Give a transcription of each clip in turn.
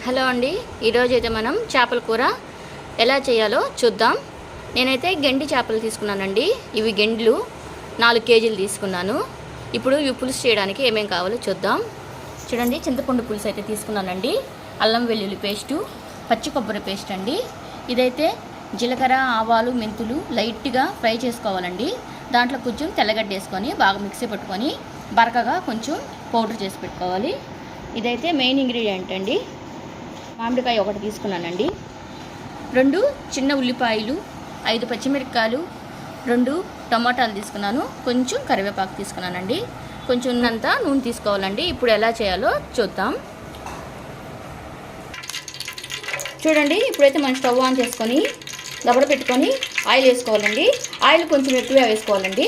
Hello అండి, ఈరోజు అయితే మనం చేపల కూర ఎలా చేయాలో చూద్దాం. నేనైతే గెండి చేపలు తీసుకున్నానండి. ఇవి గెండ్లు 4 కేజీలు తీసుకున్నాను. ఇప్పుడు ఇవి పులుసు చేయడానికి ఏమేమి కావాలో చూద్దాం. చూడండి, చింతపండు పులుసు అయితే తీసుకున్నానండి. అల్లం వెల్లుల్లి పేస్టు, పచ్చి కొబ్బరి పేస్ట్ అండి. ఇదైతే జీలకర్ర, ఆవాలు, మెంతులు లైట్గా ఫ్రై చేసుకోవాలండి. దాంట్లో కొంచెం తెల్లగడ్డ వేసుకొని బాగా మిక్సీ పట్టుకొని బరకగా కొంచెం పౌడర్ చేసి పెట్టుకోవాలి. ఇదైతే మెయిన్ ఇంగ్రీడియంట్ అండి. మామిడికాయ ఒకటి తీసుకున్నానండి. 2 చిన్న ఉల్లిపాయలు, 5 పచ్చిమిరపకాయలు, 2 టమాటాలు తీసుకున్నాను. కొంచెం కరివేపాకు తీసుకున్నానండి. కొంచెం ఉన్నంత నూనె తీసుకోవాలండి. ఇప్పుడు ఎలా చేయాలో చూద్దాం. చూడండి, ఇప్పుడైతే మనం స్టవ్ ఆన్ చేసుకొని దబర పెట్టుకొని ఆయిల్ వేసుకోవాలండి. ఆయిల్ కొంచెం ఎక్కువ వేసుకోవాలండి.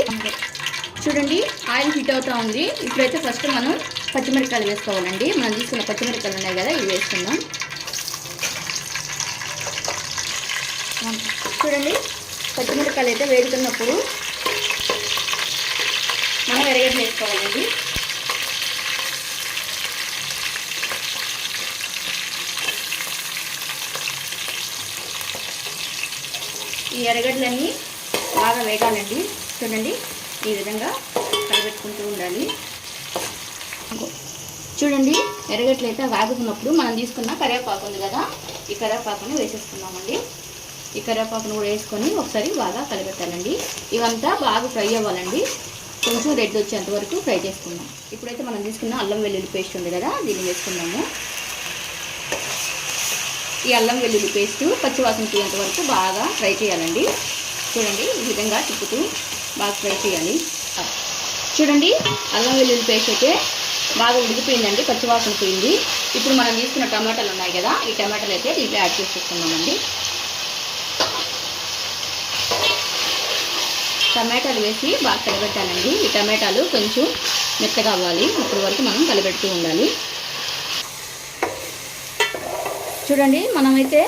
చూడండి, ఆయిల్ హీట్ అవుతూ ఉంది. ఇప్పుడైతే ఫస్ట్ మనం పచ్చిమిరపకాయలు వేసుకోవాలండి. మనం తీసుకున్న పచ్చిమిరపకాయలు ఉన్నాయి కదా, ఇవి వేసుకుందాం. చూడండి, పచ్చిమిరపకాయలు అయితే వేడుతున్నప్పుడు మనం ఎర్రగడ్డ వేసుకోవాలండి. ఈ ఎర్రగడ్డలన్నీ బాగా వేగాలండి. చూడండి, ఈ విధంగా కలబెట్టుకుంటూ ఉండాలి. చూడండి, ఎర్రగడ్డలు అయితే వేగుతున్నప్పుడు మనం తీసుకున్న కరివేపాకు ఉంది కదా, ఈ కరివేపాకుని వేసేసుకున్నామండి. ఈ కరివేపాకును కూడా వేసుకొని ఒకసారి బాగా కలిపెట్టాలండి. ఇవంతా బాగా ఫ్రై అవ్వాలండి. కొంచెం రెడ్ వచ్చేంత వరకు ఫ్రై చేసుకుందాం. ఇప్పుడైతే మనం తీసుకున్న అల్లం వెల్లుల్లి పేస్ట్ ఉంది కదా, దీన్ని వేసుకున్నాము. ఈ అల్లం వెల్లుల్లి పేస్ట్ పచ్చివాసన తీయేంత వరకు బాగా ఫ్రై చేయాలండి. చూడండి, ఈ విధంగా తిప్పుతూ బాగా ఫ్రై చేయాలి. చూడండి, అల్లం వెల్లుల్లి పేస్ట్ అయితే బాగా ఉడికిపోయిందండి, పచ్చివాసన పోయింది. ఇప్పుడు మనం తీసుకున్న టమాటాలు ఉన్నాయి కదా, ఈ టమాటాలు అయితే దీంట్లో యాడ్ చేసుకుంటున్నామండి. టమాటాలు వేసి బాగా కలిపెట్టాలండి. ఈ టమాటాలు కొంచెం మెత్తగా అవ్వాలి. ఇప్పటి వరకు మనం కలిపెడుతూ ఉండాలి. చూడండి, మనమైతే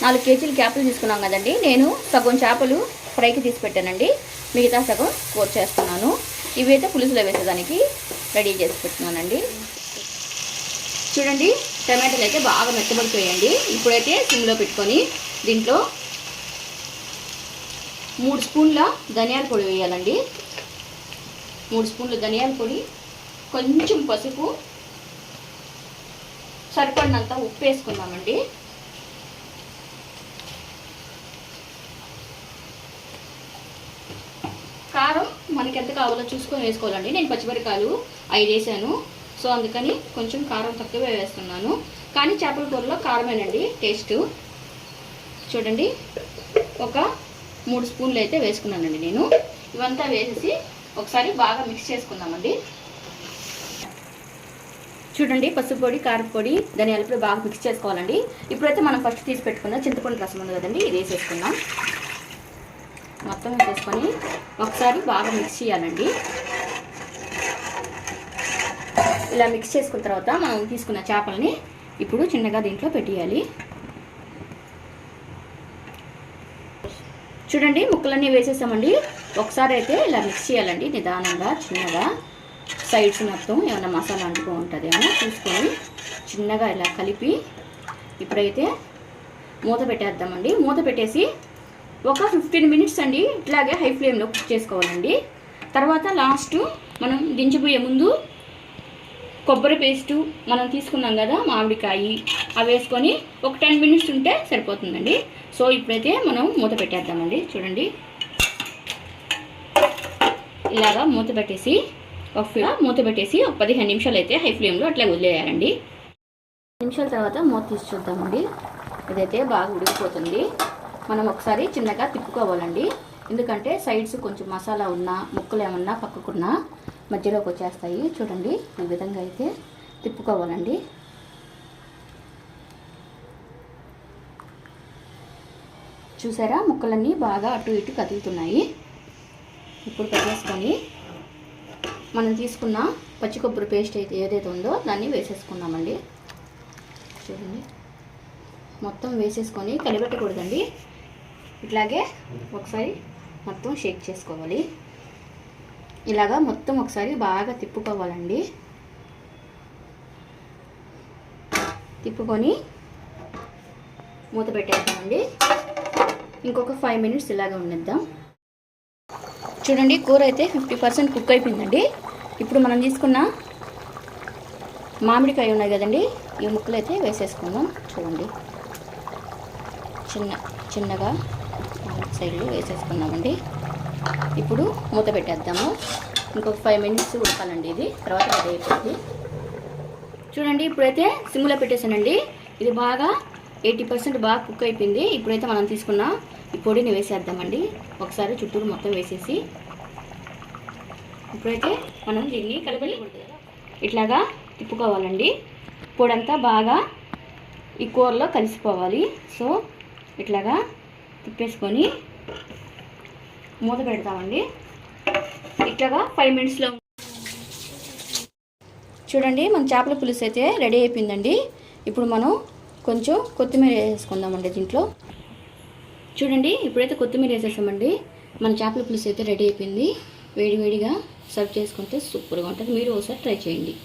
4 కేజీల చేపలు తీసుకున్నాం కదండి. నేను సగం చేపలు ఫ్రైకి తీసి పెట్టానండి, మిగతా సగం కూర చేస్తున్నాను. ఇవైతే పులుసులో వేసేదానికి రెడీ చేసి పెట్టుకున్నానండి. చూడండి, టమాటాలు అయితే బాగా మెత్తబడిపోయాయండి. ఇప్పుడైతే సిమ్లో పెట్టుకొని దీంట్లో 3 స్పూన్ల ధనియాల పొడి వేయాలండి. 3 స్పూన్ల ధనియాల పొడి, కొంచెం పసుపు, సరిపడినంత ఉప్పు వేసుకుందామండి. కారం మనకి ఎంత కావాలో చూసుకొని వేసుకోవాలండి. నేను పచ్చిమిరపకాయలు 5 వేసాను, సో అందుకని కొంచెం కారం తక్కువే వేస్తున్నాను. కానీ చేపల కూరలో కారమేనండి టేస్ట్. చూడండి, ఒక 3 స్పూన్లు అయితే వేసుకున్నానండి నేను. ఇవంతా వేసేసి ఒకసారి బాగా మిక్స్ చేసుకుందామండి. చూడండి, పసుపు పొడి, కారం పొడి, ధనియాల పొడి బాగా మిక్స్ చేసుకోవాలండి. ఇప్పుడైతే మనం ఫస్ట్ తీసి పెట్టుకుందాం చింతపండు రసం ఉంది కదండి, ఇది వేసేసుకుందాం. మొత్తం వేసేసుకొని ఒకసారి బాగా మిక్స్ చేయాలండి. ఇలా మిక్స్ చేసుకున్న తర్వాత మనం తీసుకున్న చేపలని ఇప్పుడు చిన్నగా దీంట్లో పెట్టేయాలి. చూడండి, ముక్కలన్నీ వేసేసామండి. ఒకసారి అయితే ఇలా మిక్స్ చేయాలండి నిదానంగా, చిన్నగా. సైడ్స్ మొత్తం ఏమైనా మసాలా అంటుకో ఉంటుందేమో చూసుకొని చిన్నగా ఇలా కలిపి ఇప్పుడైతే మూత పెట్టేద్దామండి. మూత పెట్టేసి ఒక 15 మినిట్స్ అండి ఇట్లాగే హై ఫ్లేమ్లో కుక్ చేసుకోవాలండి. తర్వాత లాస్ట్ మనం దించిపోయే ముందు కొబ్బరి పేస్టు మనం తీసుకున్నాం కదా, మామిడికాయ, అవి వేసుకొని ఒక 10 మినిట్స్ ఉంటే సరిపోతుందండి. సో ఇప్పుడైతే మనం మూత పెట్టేద్దామండి. చూడండి, ఇలాగా మూత పెట్టేసి ఒక 15 నిమిషాలు అయితే హై ఫ్లేమ్లో అట్లా వదిలేయాలండి. 10 నిమిషాల తర్వాత మూత తీసి చూద్దామండి. ఇదైతే బాగా ఉడికిపోతుంది. మనం ఒకసారి చిన్నగా తిప్పుకోవాలండి, ఎందుకంటే సైడ్స్ కొంచెం మసాలా ఉన్నా, ముక్కలు ఏమన్నా పక్కకున్నా మధ్యలోకి వచ్చేస్తాయి. చూడండి, ఈ విధంగా అయితే తిప్పుకోవాలండి. చూసారా, ముక్కలన్నీ బాగా అటు ఇటు కదులుతున్నాయి. ఇప్పుడు పెట్టేసుకొని మనం తీసుకున్న పచ్చి కొబ్బరి పేస్ట్ అయితే ఏదైతే ఉందో దాన్ని వేసేసుకున్నామండి. చూడండి, మొత్తం వేసేసుకొని కలిపెట్టకూడదండి, ఇట్లాగే ఒకసారి మొత్తం షేక్ చేసుకోవాలి. ఇలాగా మొత్తం ఒకసారి బాగా తిప్పుకోవాలండి. తిప్పుకొని మూత పెట్టేద్దామండి. ఇంకొక 5 మినిట్స్ ఇలాగే ఉండేద్దాం. చూడండి, కూర అయితే 50% కుక్ అయిపోయిందండి. ఇప్పుడు మనం తీసుకున్న మామిడికాయ ఉన్నాయి కదండి, ఈ ముక్కలు అయితే వేసేసుకుందాం. చూడండి, చిన్నగా సైడ్లు వేసేసుకుందామండి. ఇప్పుడు మూత పెట్టేద్దాము. ఇంకొక 5 మినిట్స్ ఉడకాలండి. ఇది తర్వాత రెడీ అయిపోతుంది. చూడండి, ఇప్పుడైతే సిమ్లో పెట్టేసానండి. ఇది బాగా 80% బాగా కుక్ అయిపోయింది. ఇప్పుడైతే మనం తీసుకున్న ఈ పొడిని వేసేద్దామండి. ఒకసారి చుట్టూరు మొత్తం వేసేసి ఇప్పుడైతే మనం దీన్ని కలిపి ఇట్లాగా తిప్పుకోవాలండి. పొడంతా బాగా ఈ కూరలో కలిసిపోవాలి. సో ఇట్లాగా తిప్పేసుకొని మూత పెడతామండి. ఇట్లాగా 5 మినిట్స్లో చూడండి, మన చేపల పులుసు అయితే రెడీ అయిపోయిందండి. ఇప్పుడు మనం కొంచెం కొత్తిమీర వేసేసుకుందామండి దీంట్లో. చూడండి, ఇప్పుడైతే కొత్తిమీర వేసేసామండి. మన చేపల పులుసు అయితే రెడీ అయిపోయింది. వేడివేడిగా సర్వ్ చేసుకుంటే సూపర్గా ఉంటుంది. మీరు ఒకసారి ట్రై చేయండి.